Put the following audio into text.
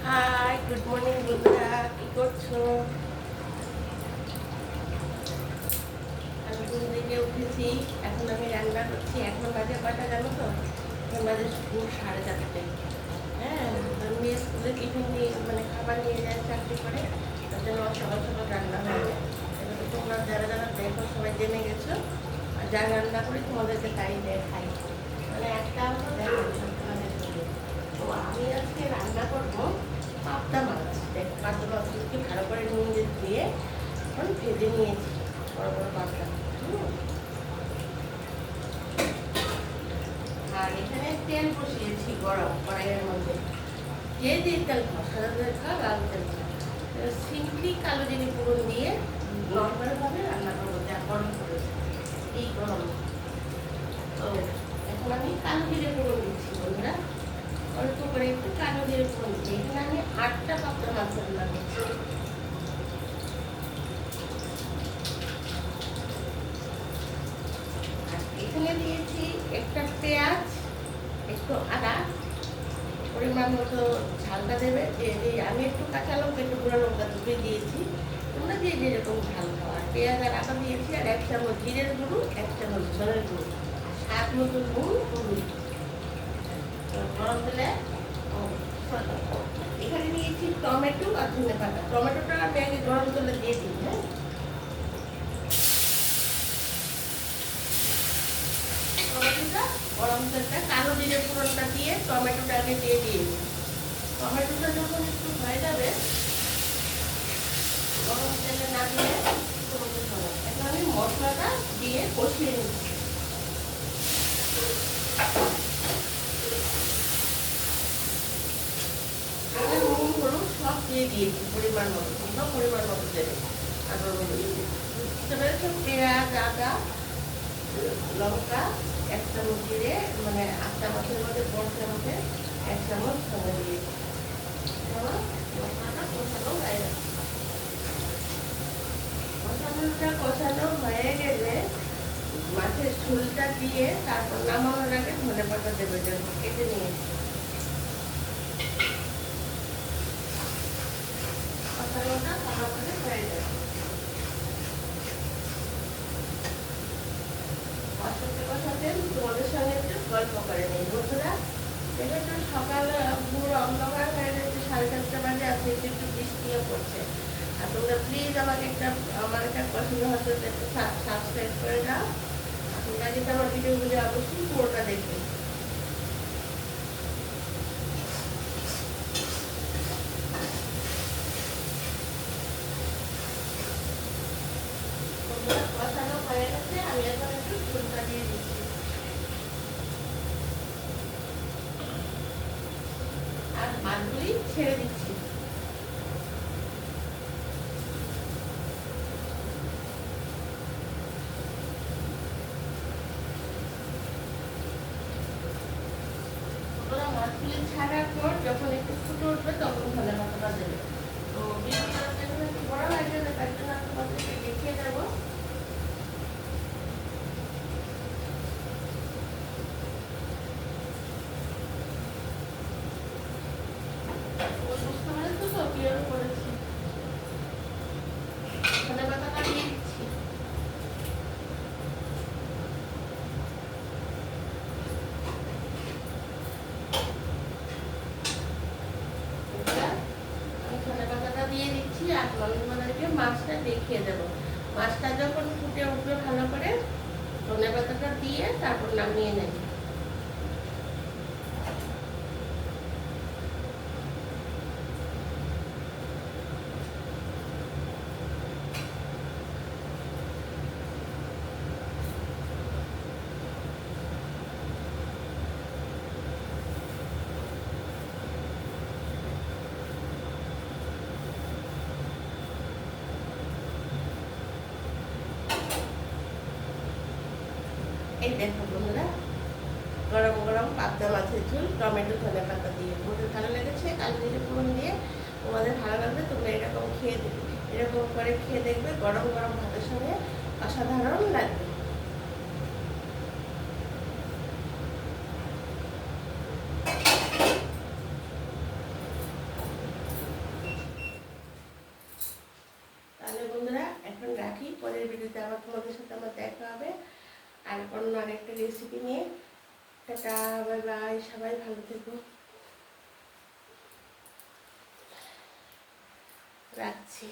High, good morning বন্ধুরা, কি করছো? আমি ঘুম থেকে উঠেছি, এখন আমি রান্না করছি। এখন বাজে কটা জানো তো? এখন বাজে ভোর 4:30। হ্যাঁ, মেয়ে স্কুলে টিফিন নিয়ে মানে খাবার নিয়ে যায় চাকরি করে, তার জন্য আমার সকাল সকাল রান্না হয়ে যায়। এবার তো তোমরা যারা যারা দেখো সবাই জেনে গেছো, আর যা রান্না করি তোমাদেরকে তাই দেখাই। মানে একটা আমরা দেখো তোমাদের জন্য। তো আমি আজকে রান্না করবো পাবদা মাছ। দেখ, পাবদা মাছগুলোকে ভালো করে নুন দিয়ে ধুয়ে এখন ভেজে নিয়েছি, বড় বড় পাবদা। আর এখানে তেল বসিয়েছি গরম কড়াইয়ের মধ্যে। যে যে তেল খাও, সাদা তেল খাও, লাল তেল খাও, সিম্পলি কালো জিরে ফোড়ন দিয়ে নর্মালভাবে রান্না করবো, যা গরম করেছে এই গরম। তো এখন আমি কালো জিরে ফোড়ন দিচ্ছি বন্ধুরা, অল্প করে একটু কালো জিরে ফোড়ন দিচ্ছি। এখানে আমি 8টা পাবদা মাছ রান্না করছি। আর এখানে দিয়েছি একটা পেঁয়াজ, একটু আদা, পরিমাণ মতো ঝালটা দেবে। যে আমি একটু কাঁচা লঙ্কা, একটু গুঁড়ো লঙ্কা দুটোই দিয়েছি, তোমরা যে যেরকম ঝাল খাও। আর পেঁয়াজ আর আদা দিয়েছি, আর 1 চামচ জিরের গুঁড়ো, 1 চামচ ধনের গুঁড়ো, স্বাদ মতো নুন, হলুদ। গরম তেলে এখানে নিয়েছি টমেটো আর ধনে পাতা। টমেটোটা আমি আগে গরম তেলে দিয়ে দিই। হ্যাঁ, টমেটোটা গরম তেলটা কালো জিরে ফোড়নটা দিয়ে টমেটোটা আগে দিয়ে দিই। টমেটোটা যখন একটু হয়ে যাবে, গরম তেলে না দিয়ে এখন আমি মশলাটা দিয়ে কষিয়ে নিচ্ছি। নুন হলুদ সব দিয়ে দিয়েছি পরিমাণ মতো, সব পরিমাণ মতো দেবে। আর বুঝতে পেরেছো? পেঁয়াজ, আদা, লঙ্কা, 1 চামচ জিরে, মানে 8টা মাছের মধ্যে 1 চামচে 1 চামচ ধনে দিয়েছি। মশলাটা কষানো হয়ে গেছে। মশলাটা কষানো হয়ে গেলে মাছের ঝোলটা দিয়ে তারপর নামানোর আগে ধনে পাতা দেবে, যেন কেটে নিয়েছি। কষানোটা ভালো করে হয়ে যাবে। কষাতে কষাতে তোমাদের সঙ্গে একটু গল্প করে নিই বন্ধুরা। দেখেছো সকাল পুরো অন্ধকার হয়ে গেছে, 7:30 বাজে, আছে একটু একটু বৃষ্টিও পড়ছে। আর তোমরা প্লিজ আমার একটা পছন্দ হচ্ছে একটু সাবস্ক্রাইব করে দাও। আর তোমরা কিন্তু আমার ভিডিওগুলো অবশ্যই পুরোটা দেখবে। কষানো হয়ে গেছে, আমি এখন একটু ঝোলটা দিয়ে দিচ্ছি। আর মাছগুলি ছেড়ে দিচ্ছি। মাছগুলি ছাড়ার পর যখন একটু ফুটে উঠবে তখন ধনে পাতাটা দেবে। তো ভিডিওটা যখন একটু বড় হয়ে যাবে, তার জন্য তোমাদেরকে দেখিয়ে দেবো। বুঝতে পারছো তো কিভাবে করেছি? ধনে পাতাটা দিয়ে দিচ্ছি। আমি ধনে পাতাটা দিয়ে দিচ্ছি, আর তোমাদেরকে মাছটা দেখিয়ে দেবো। মাছটা যখন ফুটে উঠবে ভালো করে, ধনে পাতাটা দিয়ে তারপর নামিয়ে নেবে। এই দেখো বন্ধুরা, গরম গরম পাবদা মাছের ঝোল টমেটো ধনে পাতা দিয়ে। তোমাদের ভালো লেগেছে? কালো জিরে ফোড়ন দিয়ে তোমাদের ভালো লাগবে, তোমরা এরকম এরকম করে খেয়ে দেখবে, গরম গরম ভাতের সঙ্গে অসাধারণ লাগবে। এখন রাখি, পরের ভিডিওতে আবার তোমাদের সাথে আমার দেখা হবে আর অন্য আরেকটা রেসিপি নিয়ে। টাটা, বাই বাই, সবাই ভালো থেকো, রাখছি।